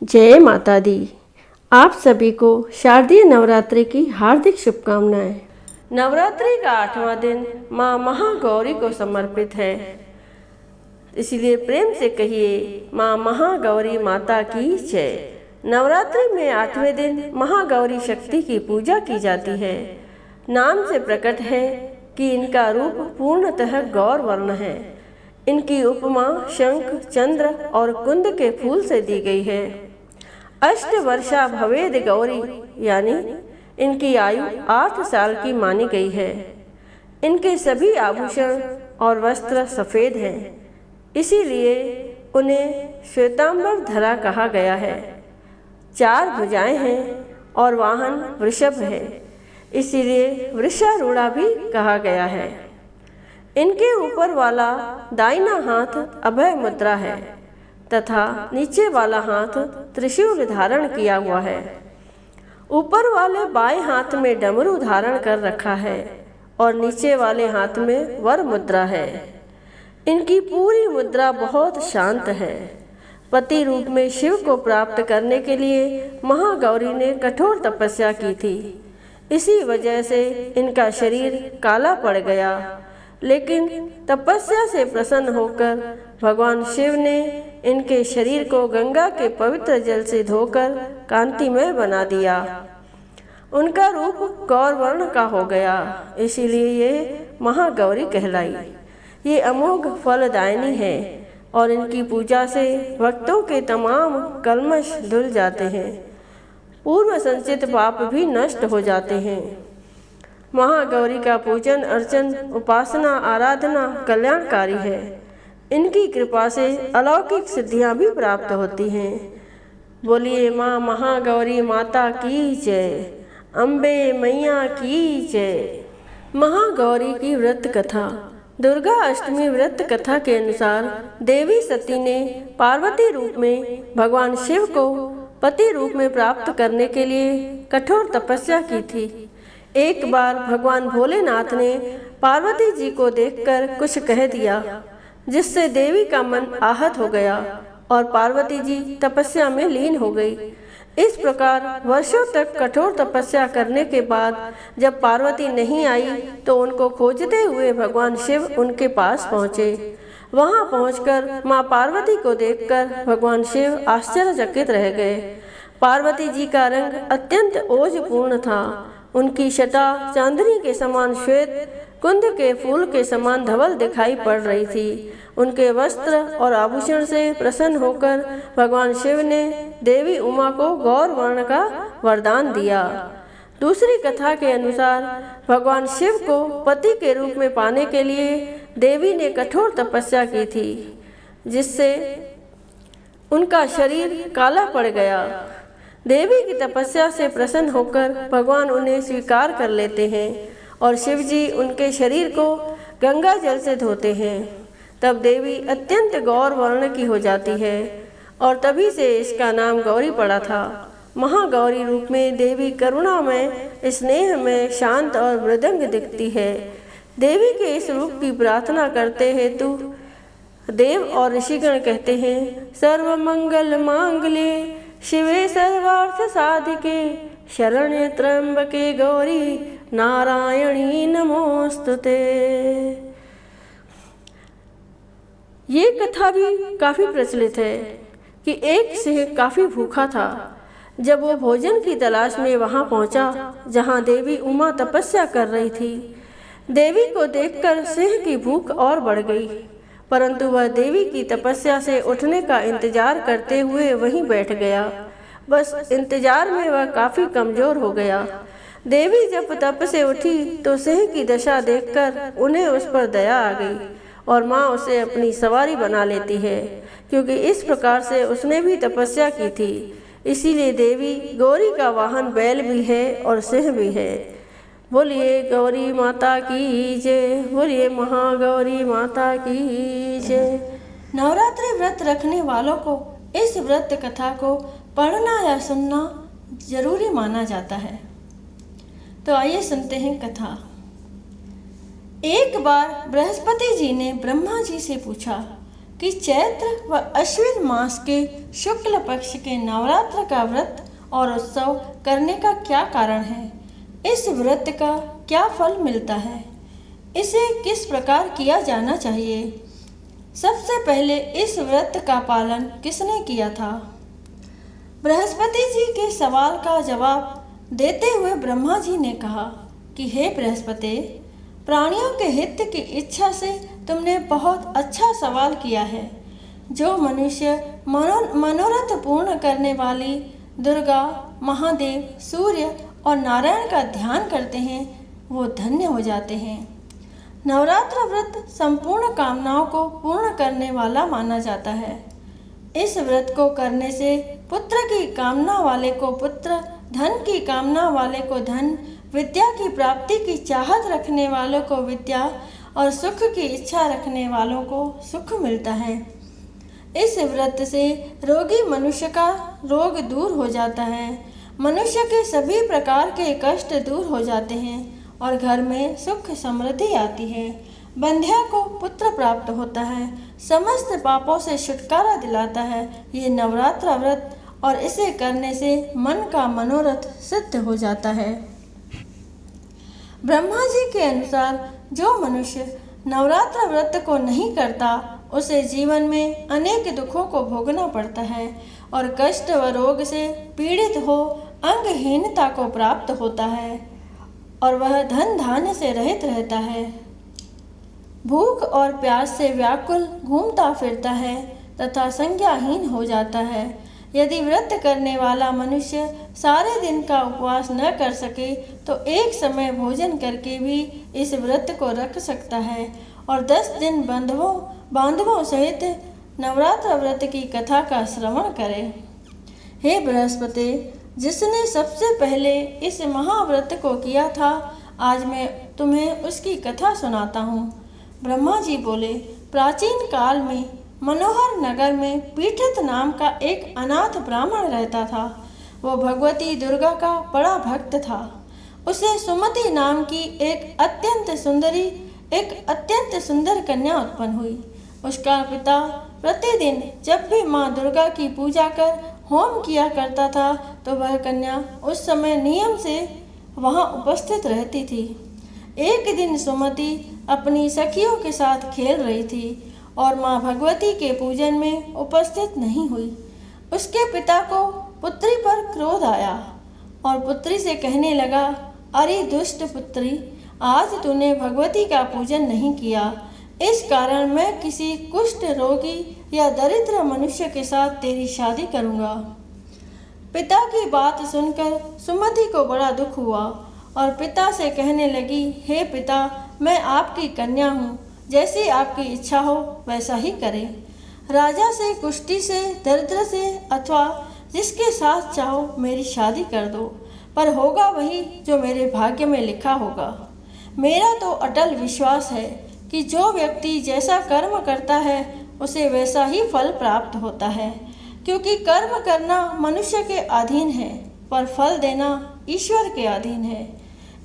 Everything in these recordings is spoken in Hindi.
जय माता दी। आप सभी को शारदीय नवरात्रि की हार्दिक शुभकामनाएं। नवरात्रि का 8वां दिन माँ महागौरी को समर्पित है, इसलिए प्रेम से कहिए माँ महागौरी माता की जय। नवरात्रि में 8वें दिन महागौरी शक्ति की पूजा की जाती है। नाम से प्रकट है कि इनका रूप पूर्णतः गौर वर्ण है। इनकी उपमा शंख, चंद्र और कुंद के फूल से दी गई है। अष्ट वर्षा भवेद गौरी, यानी इनकी आयु 8 साल की मानी गई है। इनके सभी आभूषण और वस्त्र सफ़ेद हैं, इसीलिए उन्हें श्वेतांबर धरा कहा गया है। 4 भुजाएं हैं और वाहन वृषभ है, इसीलिए वृषारूढ़ा भी कहा गया है। इनके ऊपर वाला दाहिना हाथ अभय मुद्रा है तथा नीचे वाला हाथ त्रिशूल धारण किया हुआ है। ऊपर वाले बाएं हाथ में डमरू धारण कर रखा है और नीचे वाले हाथ में वर मुद्रा है। इनकी पूरी मुद्रा बहुत शांत है। पति रूप में शिव को प्राप्त करने के लिए महागौरी ने कठोर तपस्या की थी। इसी वजह से इनका शरीर काला पड़ गया, लेकिन तपस्या से प्रसन्न होकर भगवान शिव ने इनके शरीर को गंगा के पवित्र जल से धोकर कांतिमय बना दिया। उनका रूप गौर वर्ण का हो गया, इसीलिए ये महागौरी कहलाई। ये अमोघ फलदायिनी है और इनकी पूजा से भक्तों के तमाम कल्मश धुल जाते हैं। पूर्व संचित पाप भी नष्ट हो जाते हैं। महागौरी का पूजन अर्चन, उपासना, आराधना कल्याणकारी है। इनकी कृपा से अलौकिक सिद्धियां भी प्राप्त होती हैं। बोलिए माँ महागौरी माता की जय, अम्बे मैया की जय। महागौरी की व्रत कथा। दुर्गा अष्टमी व्रत कथा के अनुसार देवी सती ने पार्वती रूप में भगवान शिव को पति रूप में प्राप्त करने के लिए कठोर तपस्या की थी। एक बार भगवान भोलेनाथ ने पार्वती जी को देखकर कुछ कह दिया, जिससे देवी का मन आहत हो गया और पार्वती जी तपस्या में लीन हो गई। इस प्रकार वर्षों तक कठोर तपस्या करने के बाद जब पार्वती नहीं आई तो उनको खोजते हुए भगवान शिव उनके पास पहुँचे। वहाँ पहुंचकर माँ पार्वती को देखकर भगवान शिव आश्चर्यचकित रह गए। पार्वती जी का रंग अत्यंत ओजपूर्ण था। उनकी शटा चांदनी के समान श्वेत, कुंद के फूल के समान धवल दिखाई पड़ रही थी। उनके वस्त्र और आभूषण से प्रसन्न होकर भगवान शिव ने देवी उमा को गौर वर्ण का वरदान दिया। दूसरी कथा के अनुसार भगवान शिव को पति के रूप में पाने के लिए देवी ने कठोर तपस्या की थी, जिससे उनका शरीर काला पड़ गया। देवी की तपस्या से प्रसन्न होकर भगवान उन्हें स्वीकार कर लेते हैं और शिव जी उनके शरीर को गंगा जल से धोते हैं। तब देवी अत्यंत गौर वर्ण की हो जाती है और तभी से इसका नाम गौरी पड़ा था। महागौरी रूप में देवी करुणा में, स्नेह में, शांत और मृदंग दिखती है। देवी के इस रूप की प्रार्थना करते हेतु देव और ऋषिगण कहते हैं, सर्व मंगल मांगल्ये शिवे सर्वार्थ साधिके शरण्ये त्र्यंबके गौरी नारायणी नमोस्तुते। ये कथा भी काफी प्रचलित है कि एक सिंह काफी भूखा था। जब वो भोजन की तलाश में वहां पहुंचा जहां देवी उमा तपस्या कर रही थी। देवी को देखकर सिंह की भूख और बढ़ गई, परंतु वह देवी की तपस्या से उठने का इंतजार करते हुए वहीं बैठ गया। बस इंतजार में वह काफी कमजोर हो गया। देवी जब तप से उठी तो सिंह की दशा देखकर उन्हें उस पर दया आ गई और माँ उसे अपनी सवारी बना लेती है, क्योंकि इस प्रकार से उसने भी तपस्या की थी। इसीलिए देवी गौरी का वाहन बैल भी है और सिंह भी है। बोलिए गौरी माता की जय, बोलिए महागौरी माता की जय। नवरात्रि व्रत रखने वालों को इस व्रत कथा को पढ़ना या सुनना जरूरी माना जाता है। तो आइए सुनते हैं कथा। एक बार बृहस्पति जी ने ब्रह्मा जी से पूछा, कि चैत्र व अश्विन मास के शुक्ल पक्ष के नवरात्र का व्रत और उत्सव करने का क्या कारण है? इस व्रत का क्या फल मिलता है? इसे किस प्रकार किया जाना चाहिए? सबसे पहले इस व्रत का पालन किसने किया था? बृहस्पति जी के सवाल का जवाब देते हुए ब्रह्मा जी ने कहा कि हे बृहस्पति, प्राणियों के हित की इच्छा से तुमने बहुत अच्छा सवाल किया है। जो मनुष्य मनोरथ पूर्ण करने वाली दुर्गा, महादेव, सूर्य और नारायण का ध्यान करते हैं वो धन्य हो जाते हैं। नवरात्र व्रत संपूर्ण कामनाओं को पूर्ण करने वाला माना जाता है। इस व्रत को करने से पुत्र की कामना वाले को पुत्र, धन की कामना वाले को धन, विद्या की प्राप्ति की चाहत रखने वालों को विद्या और सुख की इच्छा रखने वालों को सुख मिलता है। इस व्रत से रोगी मनुष्य का रोग दूर हो जाता है, मनुष्य के सभी प्रकार के कष्ट दूर हो जाते हैं और घर में सुख समृद्धि आती है। बंध्या को पुत्र प्राप्त होता है, समस्त पापों से छुटकारा दिलाता है ये नवरात्र व्रत, और इसे करने से मन का मनोरथ सिद्ध हो जाता है। ब्रह्मा जी के अनुसार जो मनुष्य नवरात्र व्रत को नहीं करता उसे जीवन में अनेक दुखों को भोगना पड़ता है और कष्ट व रोग से पीड़ित हो अंगहीनता को प्राप्त होता है और वह धन धान्य से रहित रहता है। भूख और प्यास से व्याकुल घूमता फिरता है तथा संज्ञाहीन हो जाता है। यदि व्रत करने वाला मनुष्य सारे दिन का उपवास न कर सके तो एक समय भोजन करके भी इस व्रत को रख सकता है और 10 दिन बांधवों सहित नवरात्र व्रत की कथा का श्रवण करे। हे बृहस्पति, जिसने सबसे पहले इस महाव्रत को किया था, आज मैं तुम्हें उसकी कथा सुनाता हूँ। ब्रह्मा जी बोले, प्राचीन काल में मनोहर नगर में पीठित नाम का एक अनाथ ब्राह्मण रहता था। वो भगवती दुर्गा का बड़ा भक्त था। उसे सुमति नाम की एक अत्यंत सुंदर कन्या उत्पन्न हुई। उसका पिता प्रतिदिन जब भी माँ दुर्गा की पूजा कर होम किया करता था तो वह कन्या उस समय नियम से वहाँ उपस्थित रहती थी। एक दिन सुमति अपनी सखियों के साथ खेल रही थी और माँ भगवती के पूजन में उपस्थित नहीं हुई। उसके पिता को पुत्री पर क्रोध आया और पुत्री से कहने लगा, अरे दुष्ट पुत्री, आज तूने भगवती का पूजन नहीं किया, इस कारण मैं किसी कुष्ठ रोगी या दरिद्र मनुष्य के साथ तेरी शादी करूँगा। पिता की बात सुनकर सुमति को बड़ा दुख हुआ और पिता से कहने लगी, हे पिता, मैं आपकी कन्या हूँ, जैसी आपकी इच्छा हो वैसा ही करें। राजा से, कुष्ठी से, दरिद्र से अथवा जिसके साथ चाहो मेरी शादी कर दो, पर होगा वही जो मेरे भाग्य में लिखा होगा। मेरा तो अटल विश्वास है कि जो व्यक्ति जैसा कर्म करता है उसे वैसा ही फल प्राप्त होता है, क्योंकि कर्म करना मनुष्य के अधीन है पर फल देना ईश्वर के अधीन है।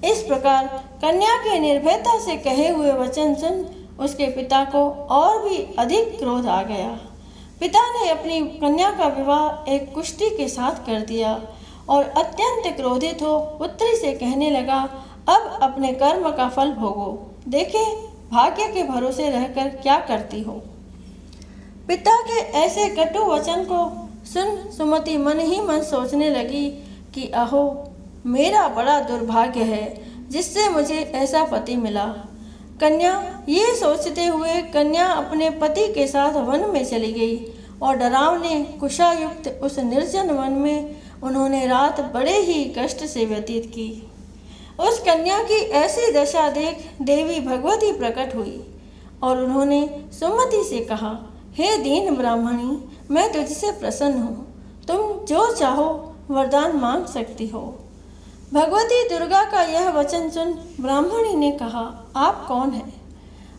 इस प्रकार कन्या के निर्भयता से कहे हुए वचन सुन उसके पिता को और भी अधिक क्रोध आ गया। पिता ने अपनी कन्या का विवाह एक कुष्ठी के साथ कर दिया और अत्यंत क्रोधित हो पुत्री से कहने लगा, अब अपने कर्म का फल भोगो, देखे भाग्य के भरोसे रहकर क्या करती हो। पिता के ऐसे कटु वचन को सुन सुमति मन ही मन सोचने लगी कि अहो, मेरा बड़ा दुर्भाग्य है जिससे मुझे ऐसा पति मिला। कन्या ये सोचते हुए कन्या अपने पति के साथ वन में चली गई और डरावने कुशायुक्त उस निर्जन वन में उन्होंने रात बड़े ही कष्ट से व्यतीत की। उस कन्या की ऐसी दशा देख देवी भगवती प्रकट हुई और उन्होंने सुमति से कहा, हे दीन ब्राह्मणी, मैं तुझसे प्रसन्न हूँ, तुम जो चाहो वरदान मांग सकती हो। भगवती दुर्गा का यह वचन सुन ब्राह्मणी ने कहा, आप कौन हैं?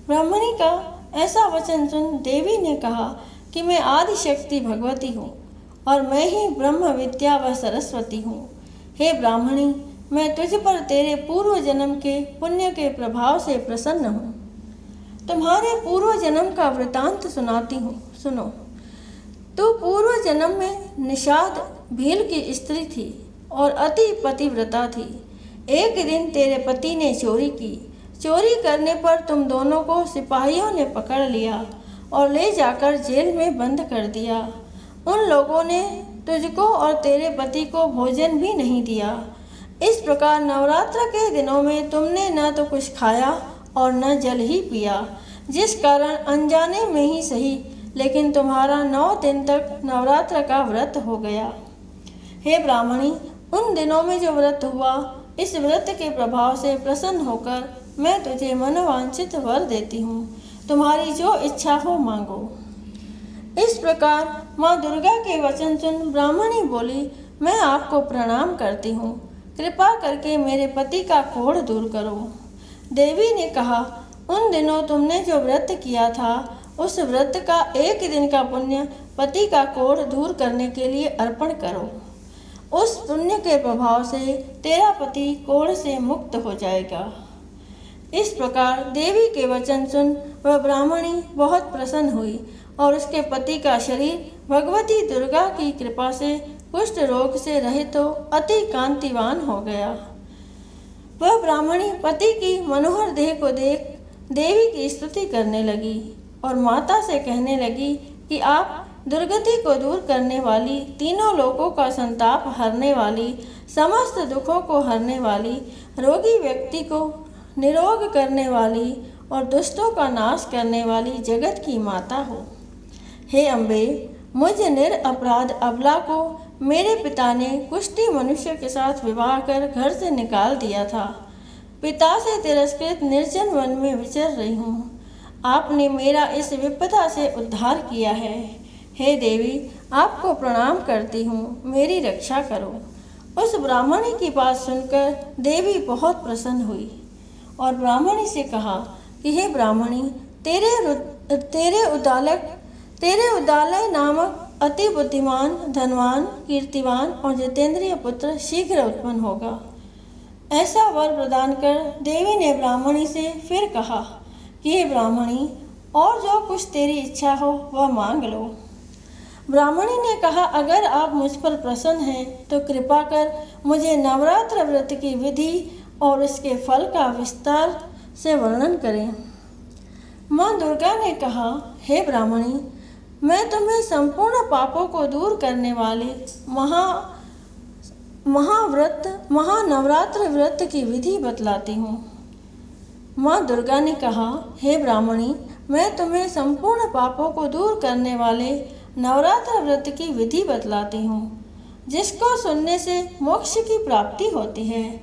ब्राह्मणी का ऐसा वचन सुन देवी ने कहा कि मैं आदिशक्ति भगवती हूँ और मैं ही ब्रह्म विद्या व सरस्वती हूँ। हे ब्राह्मणी, मैं तुझ पर तेरे पूर्व जन्म के पुण्य के प्रभाव से प्रसन्न हूँ। तुम्हारे पूर्व जन्म का वृतांत सुनाती हूँ, सुनो। तू पूर्व जन्म में निषाद भील की स्त्री थी और अति पतिव्रता थी। एक दिन तेरे पति ने चोरी की। चोरी करने पर तुम दोनों को सिपाहियों ने पकड़ लिया और ले जाकर जेल में बंद कर दिया। उन लोगों ने तुझको और तेरे पति को भोजन भी नहीं दिया। इस प्रकार नवरात्र के दिनों में तुमने न तो कुछ खाया और न जल ही पिया, जिस कारण अनजाने में ही सही लेकिन तुम्हारा 9 दिन तक नवरात्र का व्रत हो गया। हे ब्राह्मणी, उन दिनों में जो व्रत हुआ, इस व्रत के प्रभाव से प्रसन्न होकर मैं तुझे मनोवांछित वर देती हूँ। तुम्हारी जो इच्छा हो मांगो। इस प्रकार माँ दुर्गा के वचन सुन ब्राह्मणी बोली, मैं आपको प्रणाम करती हूँ। कृपा करके मेरे पति का कोढ़ दूर करो। देवी ने कहा, उन दिनों तुमने जो व्रत किया था, उस व्रत का 1 दिन का पुण्य पति का कोढ़ दूर करने के लिए अर्पण करो। उस पुण्य के प्रभाव से तेरा पति कोढ़ से मुक्त हो जाएगा। इस प्रकार देवी के वचन सुन वह ब्राह्मणी बहुत प्रसन्न हुई और उसके पति का शरीर भगवती दुर्गा की कृपा से कुष्ठ रोग से रहित तो अति कांतिवान हो गया। वह ब्राह्मणी पति की मनोहर देह को देख देवी की स्तुति करने लगी और माता से कहने लगी कि आप दुर्गति को दूर करने वाली, तीनों लोकों का संताप हरने वाली, समस्त दुखों को हरने वाली, रोगी व्यक्ति को निरोग करने वाली और दुष्टों का नाश करने वाली जगत की माता हो। हे अम्बे, मुझ निरपराध अबला को मेरे पिता ने कुष्ठी मनुष्य के साथ विवाह कर घर से निकाल दिया था। पिता से तिरस्कृत निर्जन वन में विचर रही हूँ। आपने मेरा इस विपदा से उद्धार किया है। हे देवी, आपको प्रणाम करती हूँ, मेरी रक्षा करो। उस ब्राह्मणी की बात सुनकर देवी बहुत प्रसन्न हुई और ब्राह्मणी से कहा कि हे ब्राह्मणी, तेरे उदालय नामक अति बुद्धिमान, धनवान, कीर्तिवान और जितेंद्रिय पुत्र शीघ्र उत्पन्न होगा। ऐसा वर प्रदान कर देवी ने ब्राह्मणी से फिर कहा कि हे ब्राह्मणी, और जो कुछ तेरी इच्छा हो वह मांग लो। ब्राह्मणी ने कहा, अगर आप मुझ पर प्रसन्न हैं तो कृपा कर मुझे नवरात्र व्रत की विधि और इसके फल का विस्तार से वर्णन करें। माँ दुर्गा ने कहा, हे ब्राह्मणी, मैं तुम्हें संपूर्ण पापों को दूर करने वाले महानवरात्र व्रत की विधि बतलाती हूँ। माँ दुर्गा ने कहा, हे ब्राह्मणी, मैं तुम्हें संपूर्ण पापों को दूर करने वाले नवरात्र व्रत की विधि बतलाती हूँ, जिसको सुनने से मोक्ष की प्राप्ति होती है।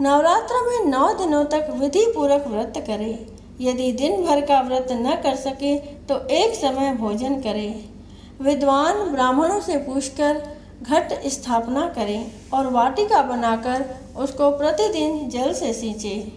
नवरात्र में 9 दिनों तक विधि पूर्वक व्रत करें। यदि दिन भर का व्रत न कर सके तो एक समय भोजन करें। विद्वान ब्राह्मणों से पूछकर घट स्थापना करें और वाटिका बनाकर उसको प्रतिदिन जल से सींचें।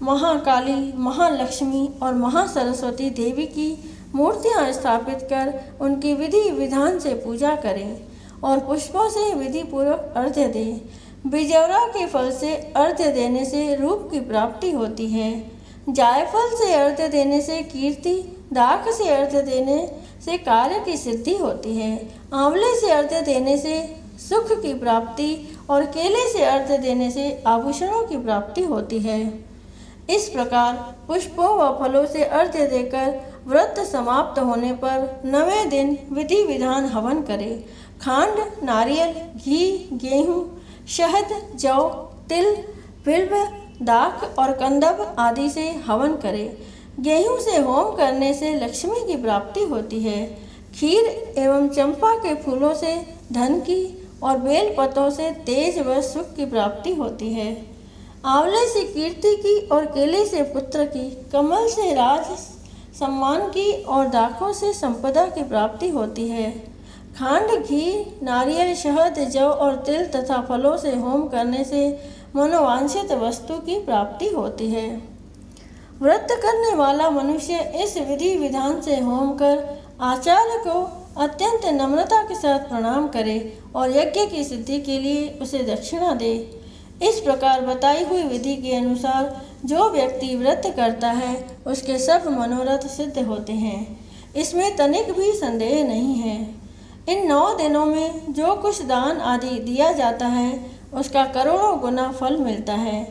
महाकाली, महालक्ष्मी और महासरस्वती देवी की मूर्तियां स्थापित कर उनकी विधि विधान से पूजा करें और पुष्पों से विधि पूर्वक अर्घ्य दें। बिजौरा के फल से अर्घ्य देने से रूप की प्राप्ति होती है। जायफल से अर्घ्य देने से कीर्ति, दाख से अर्घ्य देने से कार्य की सिद्धि होती है, आंवले से अर्घ्य देने से सुख की प्राप्ति और केले से अर्घ्य देने से आभूषणों की प्राप्ति होती है। इस प्रकार पुष्पों व फलों से अर्घ्य देकर व्रत समाप्त होने पर 9वें दिन विधि विधान हवन करें। खांड, नारियल, घी, गेहूँ, शहद, जौ, तिल, बिल्व, दाख और कंदब आदि से हवन करें। गेहूं से होम करने से लक्ष्मी की प्राप्ति होती है। खीर एवं चंपा के फूलों से धन की और बेल पत्तों से तेज व सुख की प्राप्ति होती है। आंवले से कीर्ति की और केले से पुत्र की, कमल से राज सम्मान की और दाखों से संपदा की प्राप्ति होती है। खांड, घी, नारियल, शहद, जौ और तिल तथा फलों से होम करने से मनोवांछित वस्तु की प्राप्ति होती है। व्रत करने वाला मनुष्य इस विधि विधान से होम कर आचार्य को अत्यंत नम्रता के साथ प्रणाम करे और यज्ञ की सिद्धि के लिए उसे दक्षिणा दे। इस प्रकार बताई हुई विधि के अनुसार जो व्यक्ति व्रत करता है उसके सब मनोरथ सिद्ध होते हैं। इसमें तनिक भी संदेह नहीं है। इन 9 दिनों में जो कुछ दान आदि दिया जाता है उसका करोड़ों गुना फल मिलता है।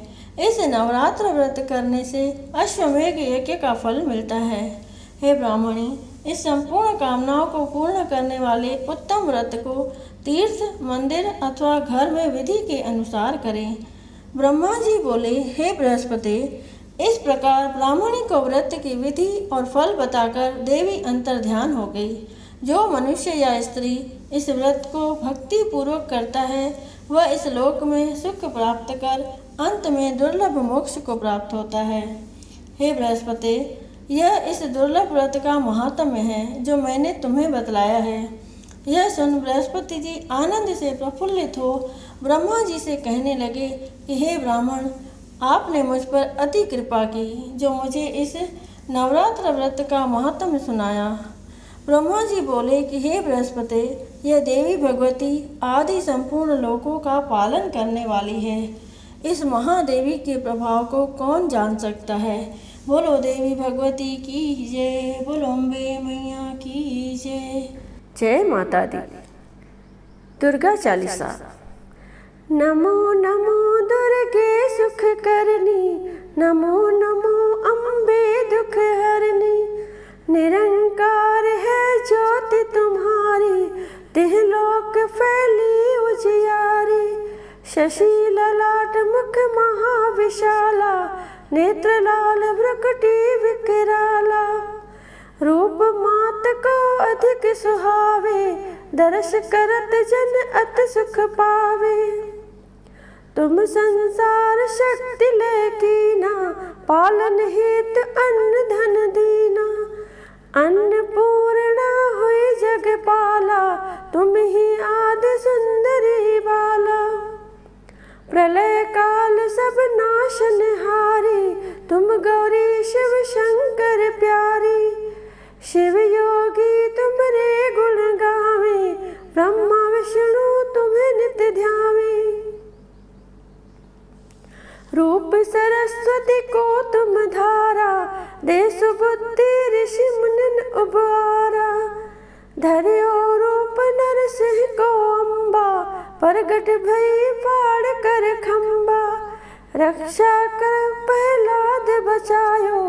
इस नवरात्र व्रत करने से अश्वमेघ यज्ञ का फल मिलता है। हे ब्राह्मणी, इस संपूर्ण कामनाओं को पूर्ण करने वाले उत्तम व्रत को तीर्थ, मंदिर अथवा घर में विधि के अनुसार करें। ब्रह्मा जी बोले, हे बृहस्पति, इस प्रकार ब्राह्मणी को व्रत की विधि और फल बताकर देवी अंतर्ध्यान हो गई। जो मनुष्य या स्त्री इस व्रत को भक्ति पूर्वक करता है वह इस लोक में सुख प्राप्त कर अंत में दुर्लभ मोक्ष को प्राप्त होता है। हे बृहस्पति, यह इस दुर्लभ व्रत का महात्म्य है जो मैंने तुम्हें बतलाया है। यह सुन बृहस्पति जी आनंद से प्रफुल्लित हो ब्रह्मा जी से कहने लगे कि हे ब्राह्मण, आपने मुझ पर अति कृपा की जो मुझे इस नवरात्र व्रत का महात्म्य सुनाया। ब्रह्मा जी बोले कि हे बृहस्पति, यह देवी भगवती आदि संपूर्ण लोकों का पालन करने वाली है। इस महादेवी के प्रभाव को कौन जान सकता है। बोलो देवी भगवती की जय, बोलो अम्बे मैया की जय। जय माता दी। दुर्गा चालीसा। नमो नमो दुर्गे सुख करनी, नमो नमो अम्बे दुख हरनी। निरंकार है ज्योति तुम्हारी, तिहलोक फैली उजियारी। शशि ललाट मुख महाविशाला, नेत्र लाल भ्रुकुटी विकराला। रूप मात को अधिक सुहावे, दर्श करत जन अति सुख पावे। तुम संसार शक्ति ले कीना, पालन हेतु अन्न धन दीना। अन्नपूर्णा हुई जगपाला, तुम ही आदि सुंदरी बाला। प्रलय काल सब नाशनहारी, तुम गौरी शिव शंकर प्यारी। शिव योगी तुमरे गुण गावे, ब्रह्मा विष्णु तुम्हें नित्य ध्यावे। रूप सरस्वती को तुम धारा, दे सुबुद्धि ऋषि मुनिन उबारा। धर्यो रूप नरसिंह को अम्बा, प्रगट भई फाड़ कर खम्बा। रक्षा कर प्रहलाद बचायो,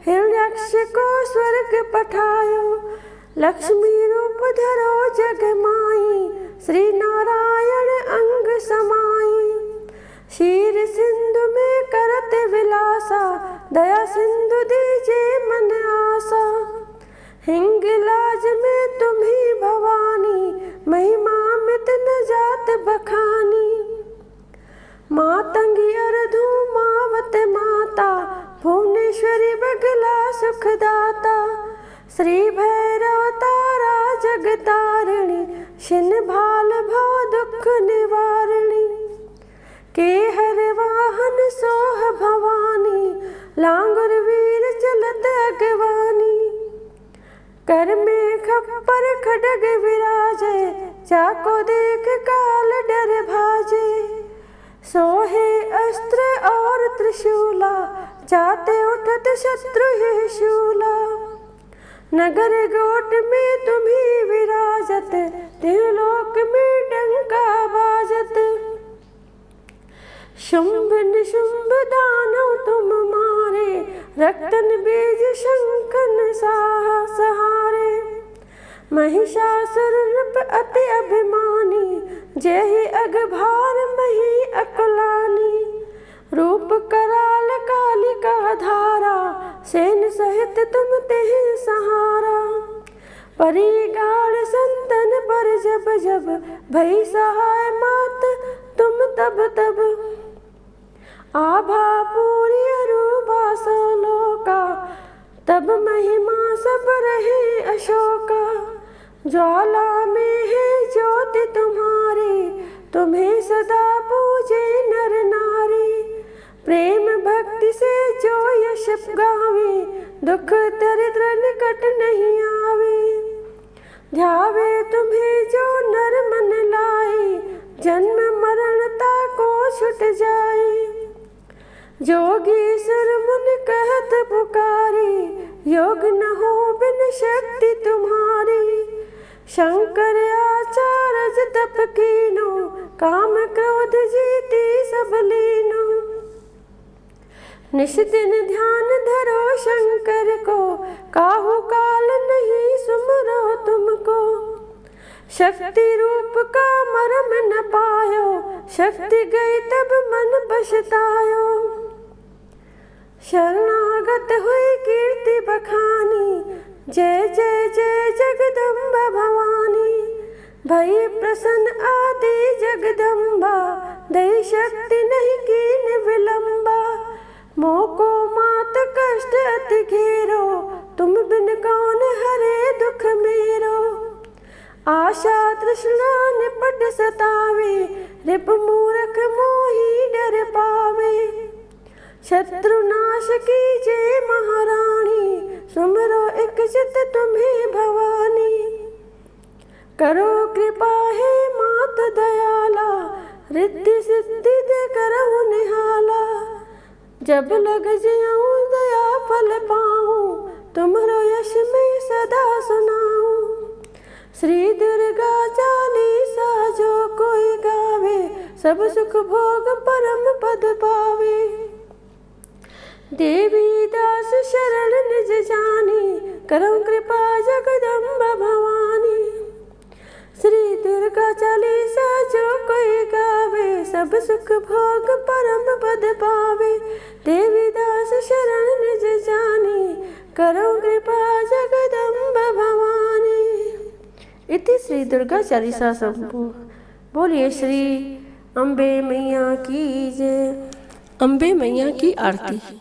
हिरण्यक्ष को स्वर्ग पठायो। लक्ष्मी रूप धरो जग माई, श्री नारायण अंग समाई। क्षीर सिंधु में करत विलासा, दया सिंधु दीजे मन आसा। हिंगलाज में तुम्ही भवानी, महिमा मित न जात बखानी। मातंगी अरधु मावत माता, भुवनेश्वरी बगला सुखदाता। श्री भैरव तारा जगतारिणी, शिन भाल भव दुख निवारिणी। के हर वाहन सोह भवानी, लांगुर वीर चलत अगवानी। कर में खप्पर खड्ग विराजे, जाको देख काल डर भाजे। सोहे अस्त्र और त्रिशूला, जाते उठत शत्रु ही शूला। नगर गोट में तुम्ही विराजत, त्रिलोक में डंका बाजत। शुंभ निशुंभ दानव तुम मारे, रक्तन बीज शंखन सहारे। महिषासुर नृप अति अभिमानी, जय अगभार मही अकुलानी। रूप कराल कालिका धारा, सेन सहित तुम तेहि सहारा। परिगाड़ संतन पर जब जब, भई सहाय मात तुम तब तब। आभा पूरी अरूबा सलोका, तब महिमा सब रहे अशोका। ज्वाला में है ज्योति तुम्हारी, तुम्हें सदा पूजे नर नारी। प्रेम भक्ति से जो यश गावे, दुख दरिद्र निकट नहीं आवे। ध्यावे तुम्हें जो नर मन लाए, जन्म मरणता को छुट जाए। जोगी सुर मुनि कहत पुकारी, योग न हो बिन शक्ति तुम्हारी। शंकर आचार्य तप कीनो, काम क्रोध जीती सब लीनो। निश दिन ध्यान धरो शंकर को, काहू काल नहीं सुमरो तुमको। शक्ति रूप का मरम न पायो, शक्ति गई तब मन पछतायो। शरणागत हुई कीर्ति बखानी, जय जय जय जगदम्बा भवानी। भई प्रसन्न आदि जगदम्बा, दई शक्ति नहीं कीन विलंबा। मोको मात कष्ट अति घेरो, तुम बिन कौन हरे दुख मेरो। आशा तृष्णा निपट सतावे, रिप मूरख मोही डर पावे। शत्रुनाश कीजे महारानी, सुमरो एक चित तुम्हें भवानी। करो कृपा हे मात दयाला, रिद्धि सिद्धि दे करहु निहाला। जब लग जाऊं दया फल पाऊं, तुम्हारो यश में सदा सुनाऊं। श्री दुर्गा चालीसा जो कोई गावे, सब सुख भोग परम पद पावे। देवी दास शरण निज जानी, करौ कृपा जगदम्बा भवानी। श्री दुर्गा चालीसा जो कोई गावे, सब सुख भोग परम पद पावे। देवी दास शरण निज जानी, करौ कृपा जगदम्बा भवानी। इति श्री दुर्गा चालीसा संपूर्ण। बोलिए श्री अम्बे मैया की जय। अम्बे मैया की आरती।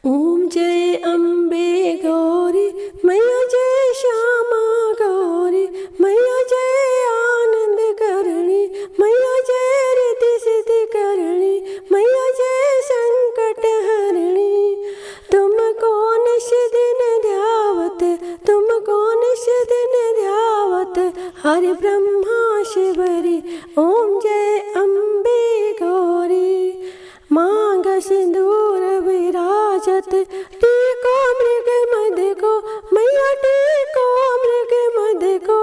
ओम जय अम्बे गौरी मैया, जय श्यामा गौरी मैया, जय आनंद करणी मैया, जय रिद्धि सिद्धि करणी मैया, जय संकट हरणी। तुमको निश दिन ध्यावत, तुमको निश दिन ध्यावत, हरि ब्रह्मा शिवरी। ओम जय अम्बे गौरी। मांग सिंदूर विराजत, टीको मृग मद को मैया, टीको मृग मद को।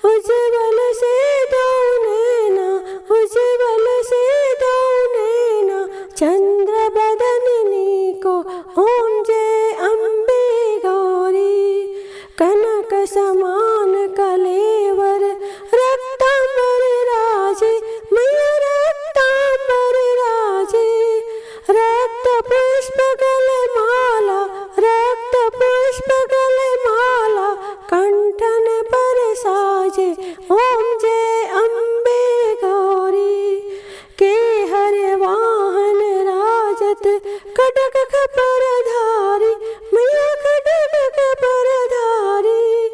उज्ज्वल से दो नैना, उज्ज्वल से दो नैना, चंद्र बदननी को। ओम जय अम्बे गौरी। कनक समान कलेवर, रक्तांबर राजे मैया, रक्तांबर राजे। रक्त पुष्प गले माला, रक्त पुष्प गले माला, कंठन पर साजे। ओम जय अम्बे गौरी। के हरे वाहन राजत, खड्ग खपर धारी मैया, खड्ग खपर धारी।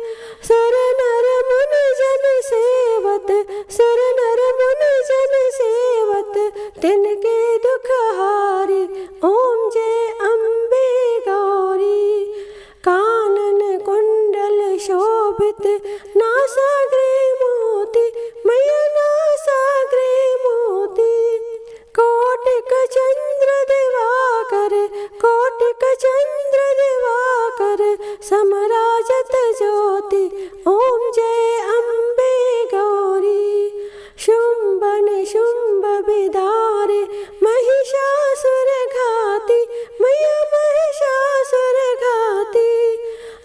सुर नर मुनि जन सेवत, सुर नर मुनि जन सेवत, तिनके दुख हारी। ओम जय अम्बे गौरी। कानन कुंडल शोभित, नासाग्रे मोती मैया, नासाग्रे मोती। कोटिक चंद्र दिवाकर, कोटिक चंद्र दिवाकर, समराजत ज्योति। ओम जय अम्बे गौरी। शुंभ निशुंभ विदारे, महिषासुर घाती मैया, महिषासुर घाती।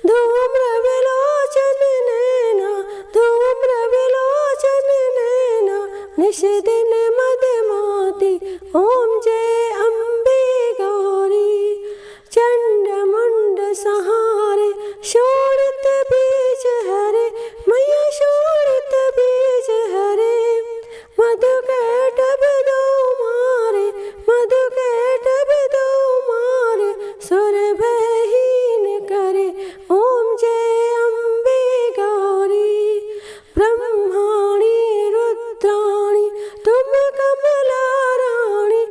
धूम्र विलोचन नैना, धूम्र विलोचन नैना, निश दिन मदमाती। ओम जय अम्बे गौरी। चंड मुंड सहारे, शोणित बीज हरे मैया, शोणित बीज हरे। मधु कैटभ दो मारे, मधु कैटभ दो मारे, सुर भयहीन करे। ओम जय अम्बे गौरी। ब्रह्माणी रुद्राणी तुम कमला रानी,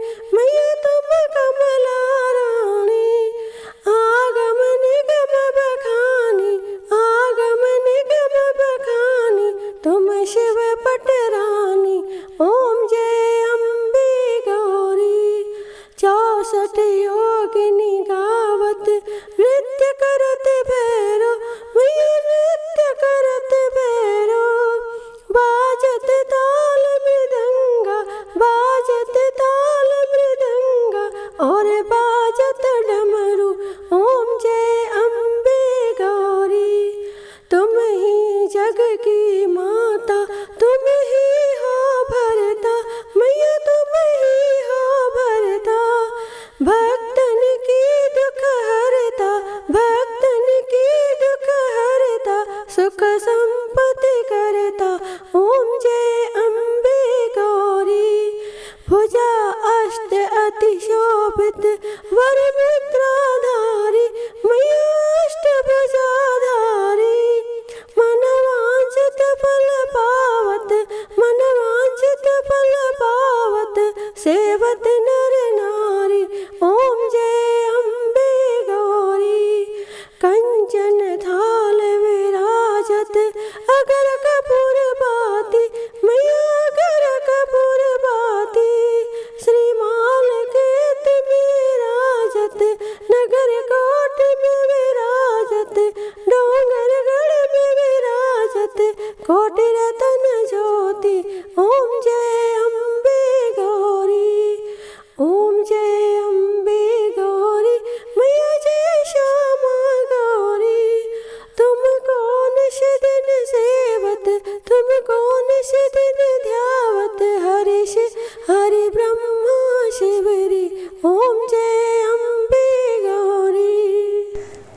भुजा अष्ट अति शोभित वर मुद्राधारी मैया अष्ट भुजाधारी मनवांछित फल पावत मनवांछित फल पावत सेवत नर नारी ओम जय अम्बे गौरी कंचन थाल विराजत अगर कपूर बाती मैया अगर कपूर बाती श्रीमाल केत विराजत नगर कोट में विराजत डोंगर गढ़ में विराजत कोटि रतन ज्योति ओम जय अम्बे गौरी ओम जय अम्बे गौरी मैया जय श्यामा गौरी तुमको निश दिन सेवत तुमको निश दिन ध्यावत हरिश हरि ब्रह्मा शिवरी ओम जय अम्बे गौरी।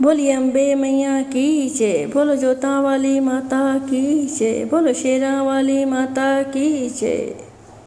बोलिए अम्बे मैया की जय, बोलो जोता वाली माता की जय, बोलो शेरा वाली माता की जय।